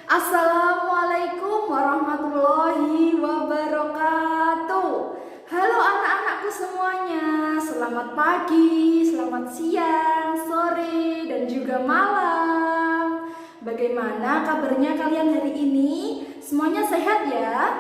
Assalamualaikum warahmatullahi wabarakatuh. Halo anak-anakku semuanya, selamat pagi, selamat siang, sore, dan juga malam. Bagaimana kabarnya kalian hari ini? Semuanya sehat ya?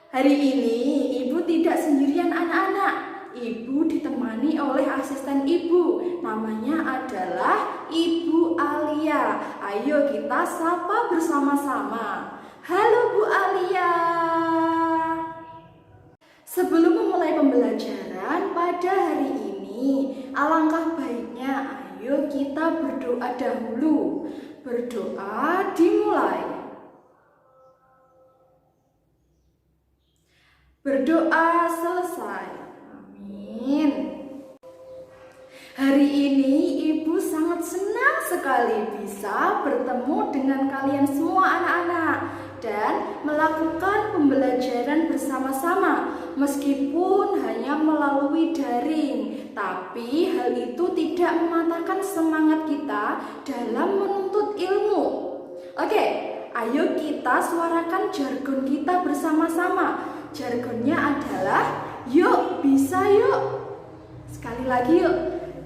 Hari ini ibu tidak sendirian anak-anak. Ibu ditemani oleh asisten ibu, namanya adalah Ibu Alia. Ayo kita sapa bersama-sama. Halo Bu Alia. Sebelum memulai pembelajaran pada hari ini, alangkah baiknya ayo kita berdoa dahulu. Berdoa dimulai. Berdoa selesai. Amin. Hari ini ibu sangat senang sekali bisa bertemu dengan kalian semua anak-anak dan melakukan pembelajaran bersama-sama meskipun hanya melalui daring. Tapi hal itu tidak mematahkan semangat kita dalam menuntut ilmu. Oke, ayo kita suarakan jargon kita bersama-sama. Jargonnya adalah yuk bisa yuk. Sekali lagi yuk.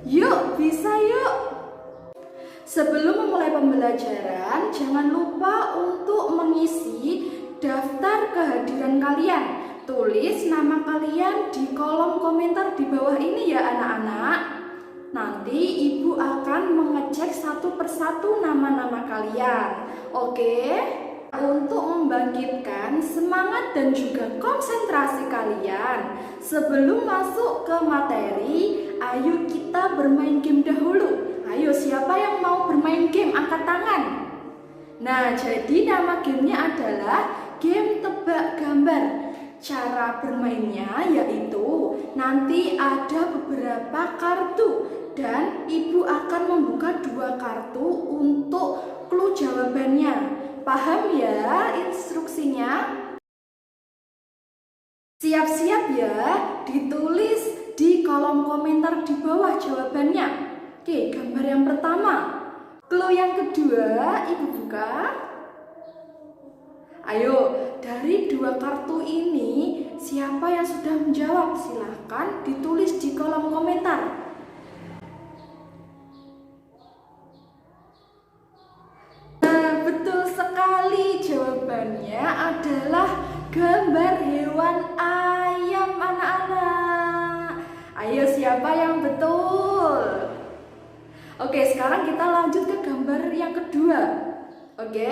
Yuk bisa yuk. Sebelum memulai pembelajaran, jangan lupa untuk mengisi daftar kehadiran kalian. Tulis nama kalian di kolom komentar di bawah ini ya anak-anak. Nanti ibu akan mengecek satu persatu nama-nama kalian. Oke? Untuk membangkitkan semangat dan juga konsentrasi kalian, sebelum masuk ke materi, ayo kita bermain game dahulu. Ayo, siapa yang mau bermain game angkat tangan. Nah, jadi nama gamenya adalah game tebak gambar. Cara bermainnya yaitu nanti ada beberapa kartu dan ibu akan membuka 2 kartu untuk clue jawabannya. Paham ya instruksinya? Siap-siap ya, ditulis di kolom komentar di bawah jawabannya. Oke, gambar yang pertama. Clue yang kedua, ibu buka. Ayo, dari 2 kartu ini, siapa yang sudah menjawab? Silahkan ditulis di kolom komentar. Betul sekali, jawabannya adalah gambar hewan ayam anak-anak. Ayo, siapa yang betul? Oke, sekarang kita lanjut ke gambar yang kedua. Oke,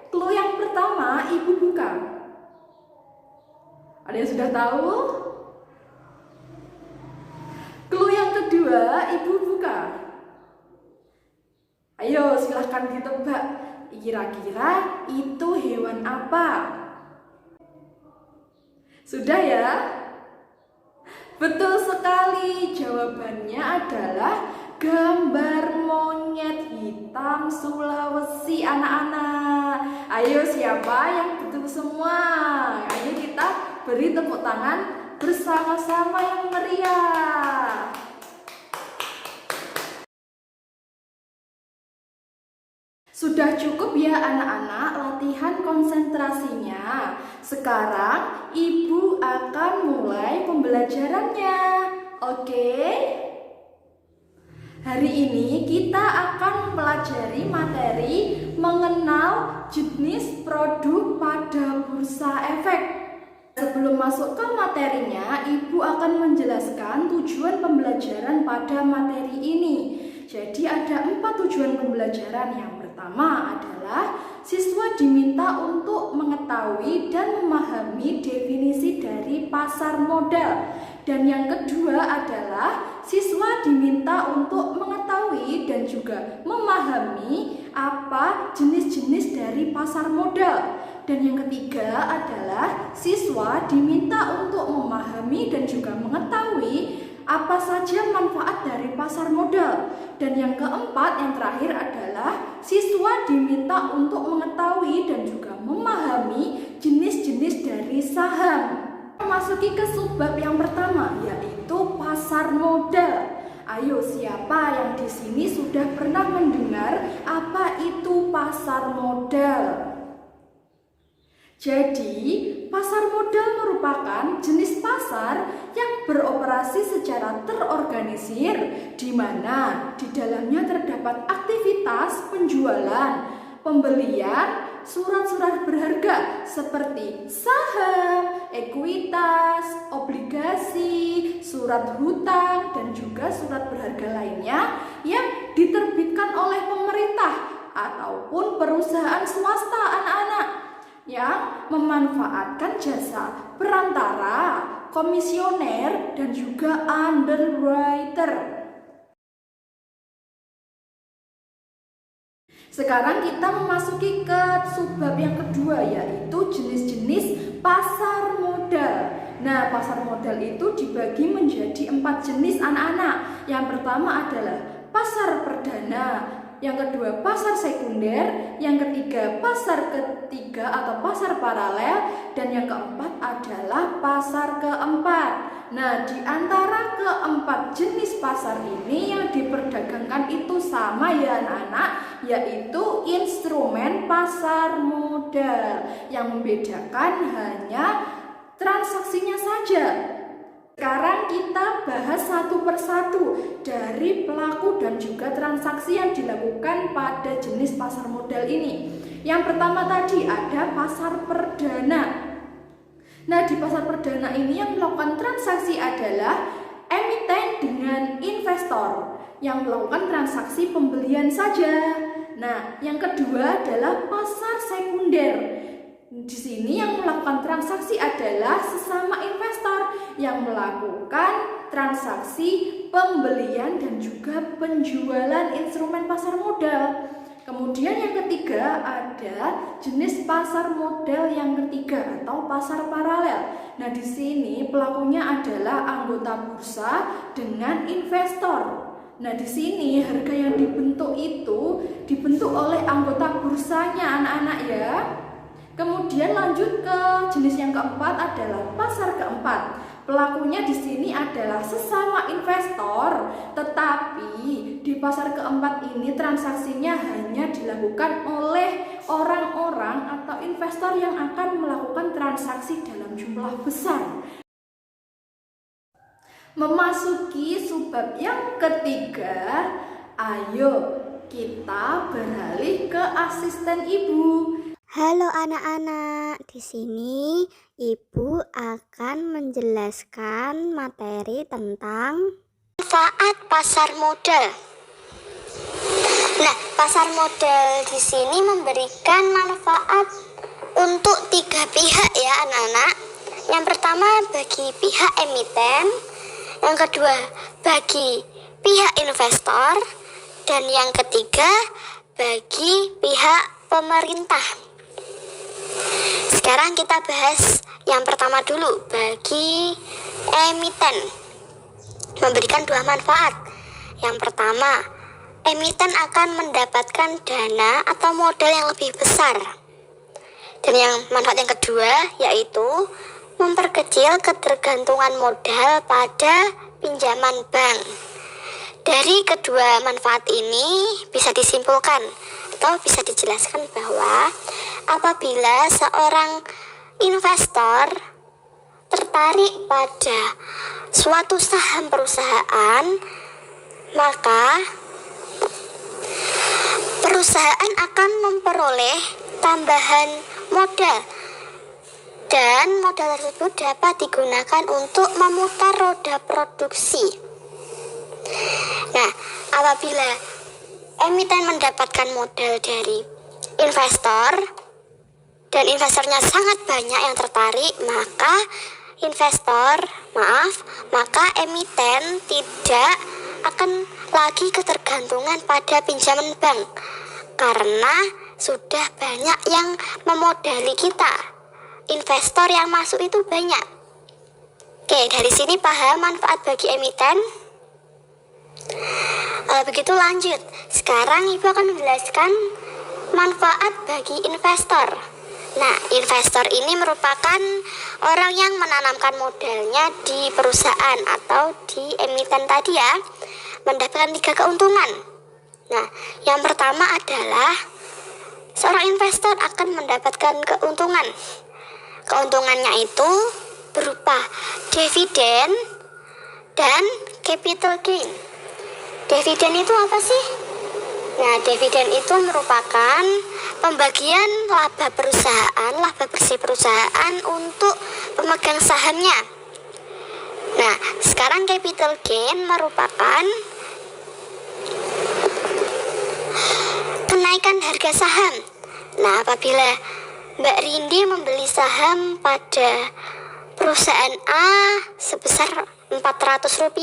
clue yang pertama ibu buka. Ada yang sudah tahu? Clue yang kedua ibu buka. Ayo, silahkan ditebak. Kira-kira itu hewan apa? Sudah ya? Betul sekali, jawabannya adalah gambar monyet hitam Sulawesi anak-anak. Ayo, siapa yang betul semua? Ayo kita beri tepuk tangan bersama-sama yang meriah. Sudah cukup ya anak-anak latihan konsentrasinya. Sekarang ibu akan mulai pembelajarannya. Oke? Hari ini kita akan mempelajari materi mengenal jenis produk pada bursa efek. Sebelum masuk ke materinya, ibu akan menjelaskan tujuan pembelajaran pada materi ini. Jadi ada 4 tujuan pembelajaran. Yang pertama adalah siswa diminta untuk mengetahui dan memahami definisi dari pasar modal. Dan yang kedua adalah siswa diminta untuk mengetahui dan juga memahami apa jenis-jenis dari pasar modal. Dan yang ketiga adalah siswa diminta untuk memahami dan juga mengetahui apa saja manfaat dari pasar modal. Dan yang keempat, yang terakhir adalah siswa diminta untuk mengetahui dan juga memahami jenis-jenis dari saham. Memasuki ke subbab yang pertama, yaitu pasar modal. Ayo, siapa yang di sini sudah pernah mendengar apa itu yaitu pasar modal. Jadi, pasar modal merupakan jenis pasar yang beroperasi secara terorganisir, di mana di dalamnya terdapat aktivitas penjualan, pembelian surat-surat berharga seperti saham, ekuitas, obligasi, surat hutang, dan juga surat berharga lainnya yang diterbitkan oleh pemerintah ataupun perusahaan swasta anak-anak yang memanfaatkan jasa perantara, komisioner, dan juga underwriter. Sekarang kita memasuki ke subbab yang kedua, yaitu jenis-jenis pasar modal. Nah, pasar modal itu dibagi menjadi 4 jenis anak-anak. Yang pertama adalah pasar perdana, yang kedua pasar sekunder, yang ketiga pasar ketiga atau pasar paralel, dan yang keempat adalah pasar keempat. Nah, di antara keempat jenis pasar ini yang diperdagangkan itu sama ya anak-anak, yaitu instrumen pasar modal. Yang membedakan hanya transaksinya saja. Sekarang kita bahas satu persatu dari pelaku dan juga transaksi yang dilakukan pada jenis pasar modal ini. Yang pertama tadi ada pasar perdana. Nah, di pasar perdana ini yang melakukan transaksi adalah emiten dengan investor yang melakukan transaksi pembelian saja. Nah, yang kedua adalah pasar sekunder. Di sini yang melakukan transaksi adalah sesama investor yang melakukan transaksi pembelian dan juga penjualan instrumen pasar modal. Kemudian yang ketiga ada jenis pasar modal yang ketiga atau pasar paralel. Nah, di sini pelakunya adalah anggota bursa dengan investor. Nah, di sini harga yang dibentuk itu dibentuk oleh anggota bursanya anak-anak ya. Kemudian lanjut ke jenis yang keempat adalah pasar keempat. Pelakunya di sini adalah sesama investor, tetapi di pasar keempat ini transaksinya hanya dilakukan oleh orang-orang atau investor yang akan melakukan transaksi dalam jumlah besar. Memasuki subbab yang ketiga, ayo kita beralih ke asisten ibu. Halo anak-anak, di sini Ibu akan menjelaskan materi tentang manfaat pasar modal. Nah, pasar modal di sini memberikan manfaat untuk 3 pihak ya anak-anak. Yang pertama bagi pihak emiten, yang kedua bagi pihak investor, dan yang ketiga bagi pihak pemerintah. Sekarang kita bahas yang pertama dulu, bagi emiten memberikan 2 manfaat. Yang pertama, emiten akan mendapatkan dana atau modal yang lebih besar. Dan yang manfaat yang kedua yaitu memperkecil ketergantungan modal pada pinjaman bank. Dari kedua manfaat ini bisa disimpulkan atau bisa dijelaskan bahwa apabila seorang investor tertarik pada suatu saham perusahaan, maka perusahaan akan memperoleh tambahan modal, dan modal tersebut dapat digunakan untuk memutar roda produksi. Nah, apabila emiten mendapatkan modal dari investor dan investornya sangat banyak yang tertarik, maka emiten tidak akan lagi ketergantungan pada pinjaman bank karena sudah banyak yang memodali kita. Investor yang masuk itu banyak. Oke, dari sini paham manfaat bagi emiten? Begitu lanjut. Sekarang Ibu akan menjelaskan manfaat bagi investor. Nah, investor ini merupakan orang yang menanamkan modalnya di perusahaan atau di emiten tadi ya, mendapatkan 3 keuntungan. Nah, yang pertama adalah seorang investor akan mendapatkan keuntungan. Keuntungannya itu berupa dividen dan capital gain. Dividen itu apa sih? Nah, dividen itu merupakan pembagian laba perusahaan, laba bersih perusahaan untuk pemegang sahamnya. Nah, sekarang capital gain merupakan kenaikan harga saham. Nah, apabila Mbak Rindi membeli saham pada perusahaan A sebesar Rp400,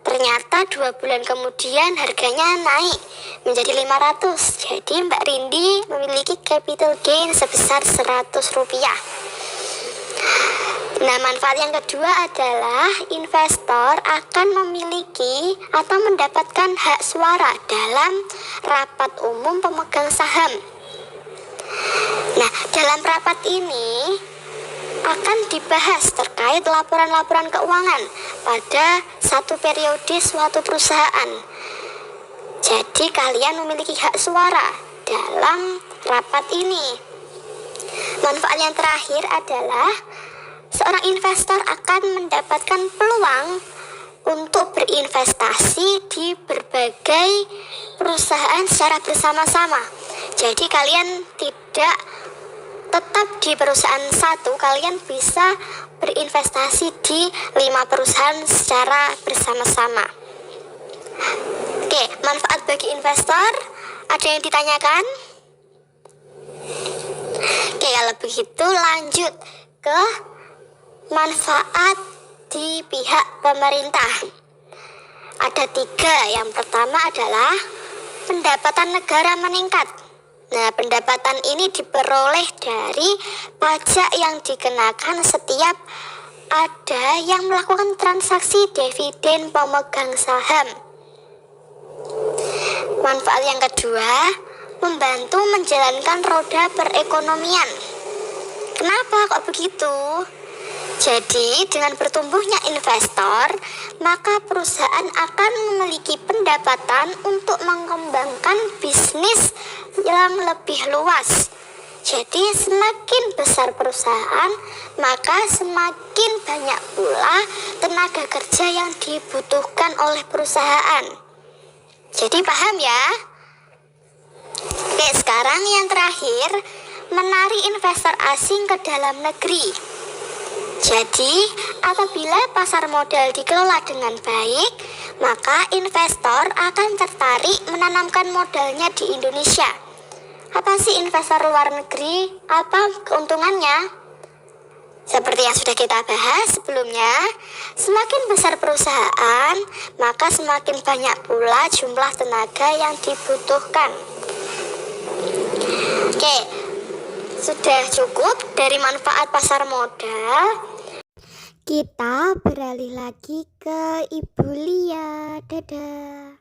ternyata 2 bulan kemudian harganya naik menjadi 500. Jadi Mbak Rindi memiliki capital gain sebesar Rp100. Nah, manfaat yang kedua adalah investor akan memiliki atau mendapatkan hak suara dalam rapat umum pemegang saham. Nah, dalam rapat ini akan dibahas terkait laporan-laporan keuangan pada satu periode suatu perusahaan. Jadi kalian memiliki hak suara dalam rapat ini. Manfaat yang terakhir adalah seorang investor akan mendapatkan peluang untuk berinvestasi di berbagai perusahaan secara bersama-sama. Jadi kalian tidak tetap di perusahaan satu, kalian bisa berinvestasi di 5 perusahaan secara bersama-sama. Oke, manfaat bagi investor, ada yang ditanyakan? Oke, kalau begitu lanjut ke manfaat di pihak pemerintah. Ada 3. Yang pertama adalah pendapatan negara meningkat. Nah, pendapatan ini diperoleh dari pajak yang dikenakan setiap ada yang melakukan transaksi dividen pemegang saham. Manfaat yang kedua, membantu menjalankan roda perekonomian. Kenapa kok begitu? Jadi, dengan bertumbuhnya investor, maka perusahaan akan memiliki pendapatan untuk mengembangkan bisnis yang lebih luas. Jadi, semakin besar perusahaan, maka semakin banyak pula tenaga kerja yang dibutuhkan oleh perusahaan. Jadi, paham ya? Oke, sekarang yang terakhir, menarik investor asing ke dalam negeri. Jadi, apabila pasar modal dikelola dengan baik, maka investor akan tertarik menanamkan modalnya di Indonesia. Apa sih investor luar negeri? Apa keuntungannya? Seperti yang sudah kita bahas sebelumnya, semakin besar perusahaan, maka semakin banyak pula jumlah tenaga yang dibutuhkan. Oke, sudah cukup dari manfaat pasar modal. Kita beralih lagi ke Ibu Lia. Dadah.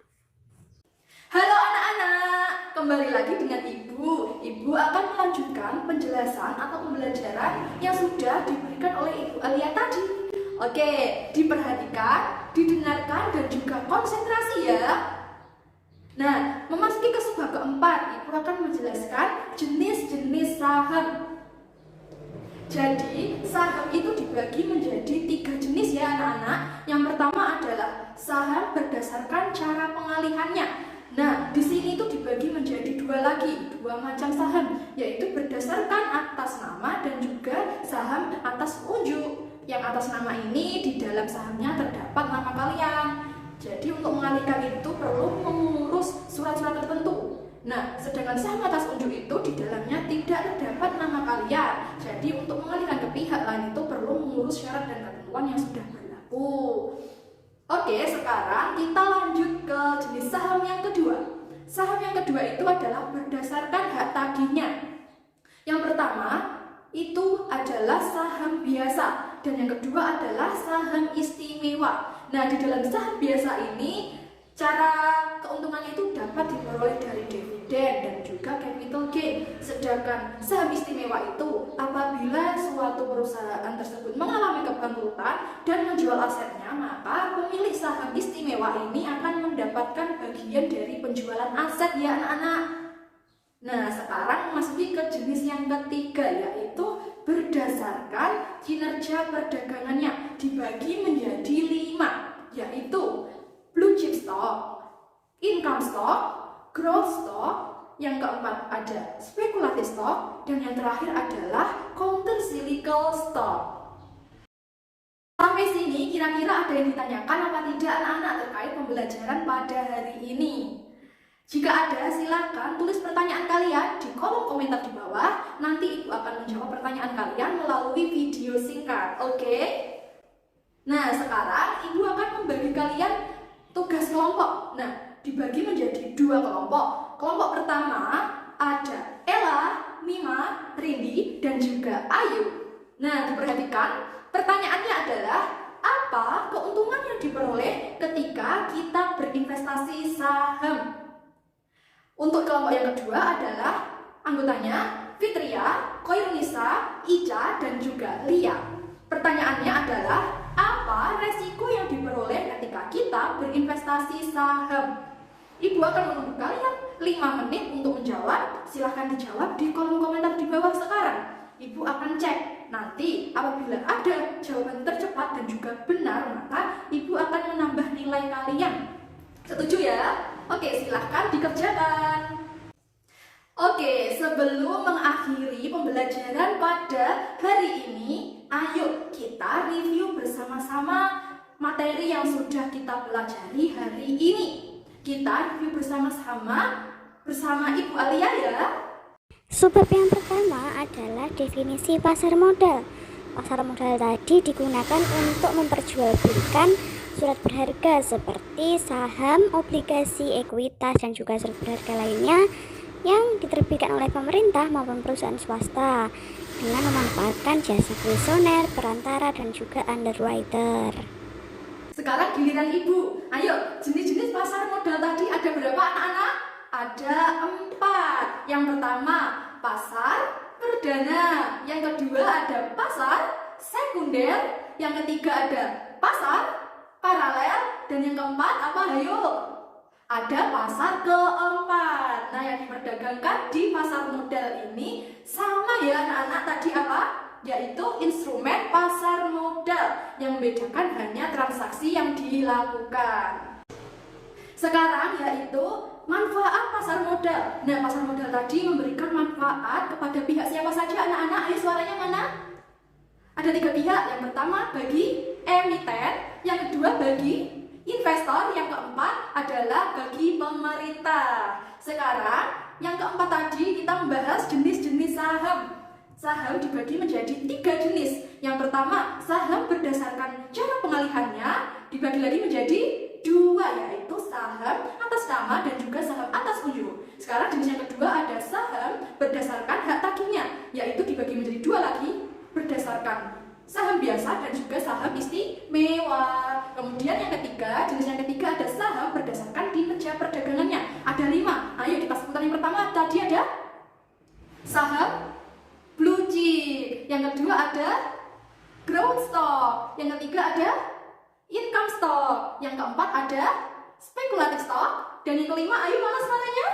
Halo anak-anak, kembali lagi dengan Ibu. Ibu akan melanjutkan penjelasan atau pembelajaran yang sudah diberikan oleh Ibu Alia tadi. Oke, diperhatikan, didengarkan, dan juga konsentrasi ya. Nah, memasuki ke subbab keempat, Ibu akan menjelaskan jenis-jenis saham. Jadi, saham itu dibagi menjadi 3 jenis ya anak-anak. Yang pertama adalah saham berdasarkan cara pengalihannya. Nah, di sini itu dibagi menjadi 2 lagi, 2 macam saham, yaitu berdasarkan atas nama dan juga saham atas unjuk. Yang atas nama ini di dalam sahamnya terdapat nama kalian. Jadi untuk mengalihkan itu perlu mengurus surat-surat tertentu. Nah, sedangkan saham atas unjuk itu di dalamnya tidak terdapat nama kalian. Jadi untuk mengalihkan ke pihak lain itu perlu mengurus syarat dan ketentuan yang sudah berlaku. Oke, sekarang kita lanjut ke jenis saham yang kedua. Saham yang kedua itu adalah berdasarkan hak tagihnya. Yang pertama itu adalah saham biasa dan yang kedua adalah saham istimewa. Nah, di dalam saham biasa ini cara keuntungannya itu dapat diperoleh dari dividen dan juga capital gain. Sedangkan saham istimewa itu apabila suatu perusahaan tersebut mengalami kebangkrutan dan menjual asetnya, maka pemilik saham istimewa ini akan mendapatkan bagian dari penjualan aset ya anak-anak. Nah, sekarang memasuki ke jenis yang ketiga, yaitu berdasarkan kinerja perdagangannya, dibagi menjadi 5, yaitu blue chip stock, income stock, growth stock, yang keempat ada speculative stock, dan yang terakhir adalah counter cyclical stock. Sampai sini kira-kira ada yang ditanyakan apa tidak anak-anak terkait pembelajaran pada hari ini? Jika ada, silakan tulis pertanyaan kalian di kolom komentar di bawah. Nanti Ibu akan menjawab pertanyaan kalian melalui video singkat, oke? Nah, sekarang Ibu akan membagi kalian tugas kelompok. Nah, dibagi menjadi 2 kelompok. Kelompok pertama ada Ella, Mima, Rindi, dan juga Ayu. Nah, diperhatikan, pertanyaannya adalah apa keuntungan yang diperoleh ketika kita berinvestasi saham? Untuk kelompok yang kedua adalah anggotanya Fitria, Koirunisa, Ica, dan juga Lia. Pertanyaannya adalah apa resiko yang diperoleh ketika kita berinvestasi saham? Ibu akan menunggu kalian 5 menit untuk menjawab. Silahkan dijawab di kolom komentar di bawah sekarang. Ibu akan cek. Nanti apabila ada jawaban tercepat dan juga benar, maka Ibu akan menambah nilai kalian. Setuju ya? Oke, silahkan dikerjakan. Oke, sebelum mengakhiri pembelajaran pada hari ini, ayo kita review bersama-sama materi yang sudah kita pelajari hari ini. Kita review bersama-sama bersama Ibu Alia ya. Sebab yang pertama adalah definisi pasar modal. Pasar modal tadi digunakan untuk memperjualbelikan surat berharga seperti saham, obligasi, ekuitas, dan juga surat berharga lainnya yang diterbitkan oleh pemerintah maupun perusahaan swasta dengan memanfaatkan jasa kuesioner, perantara, dan juga underwriter. Sekarang giliran Ibu. Ayo, jenis-jenis pasar modal tadi ada berapa anak-anak? Ada 4. Yang pertama, pasar perdana. Yang kedua ada pasar sekunder. Yang ketiga ada pasar paralel. Dan yang keempat apa? Ayo. Ada pasar keempat. Nah, yang diperdagangkan di pasar modal ini sama ya anak-anak tadi apa? Yaitu instrumen pasar modal. Yang membedakan hanya transaksi yang dilakukan. Sekarang yaitu manfaat pasar modal. Nah, pasar modal tadi memberikan manfaat kepada pihak siapa saja anak-anak? Ayo suaranya mana? Ada 3 pihak. Yang pertama bagi emiten, yang kedua bagi investor, yang keempat adalah bagi pemerintah. Sekarang yang keempat tadi kita membahas jenis-jenis saham. Saham dibagi menjadi 3 jenis. Yang pertama, saham berdasarkan cara pengalihannya dibagi lagi menjadi 2, yaitu saham atas nama dan juga saham atas unjuk. Sekarang jenis yang kedua ada saham berdasarkan hak tagihnya, yaitu dibagi menjadi 2 lagi, berdasarkan saham biasa dan juga saham istimewa. Kemudian yang ketiga, jenis yang ketiga ada saham berdasarkan kinerja perdagangannya. Ada 5. Ayo kita sebutkan. Yang pertama tadi ada saham blue chip, yang kedua ada growth stock, yang ketiga ada income stock, yang keempat ada speculative stock, dan yang kelima, ayo mana suaranya?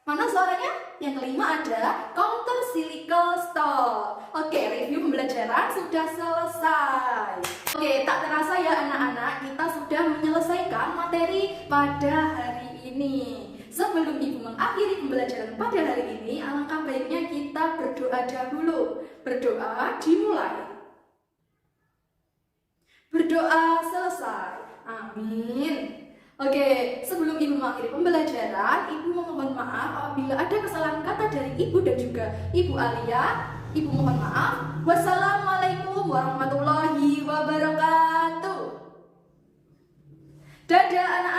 Mana suaranya? Yang kelima ada counter cyclical stock. Oke, review pembelajaran sudah selesai. Oke, tak terasa ya anak-anak, kita sudah menyelesaikan materi pada hari ini. Sebelum Ibu mengakhiri pembelajaran pada hari ini, alangkah baiknya kita berdoa dahulu. Berdoa dimulai. Berdoa selesai. Amin. Oke, sebelum Ibu mengakhiri pembelajaran, Ibu memohon maaf apabila ada kesalahan kata dari Ibu dan juga Ibu Alia. Ibu mohon maaf. Wassalamualaikum warahmatullahi wabarakatuh. Dadah anak-anak.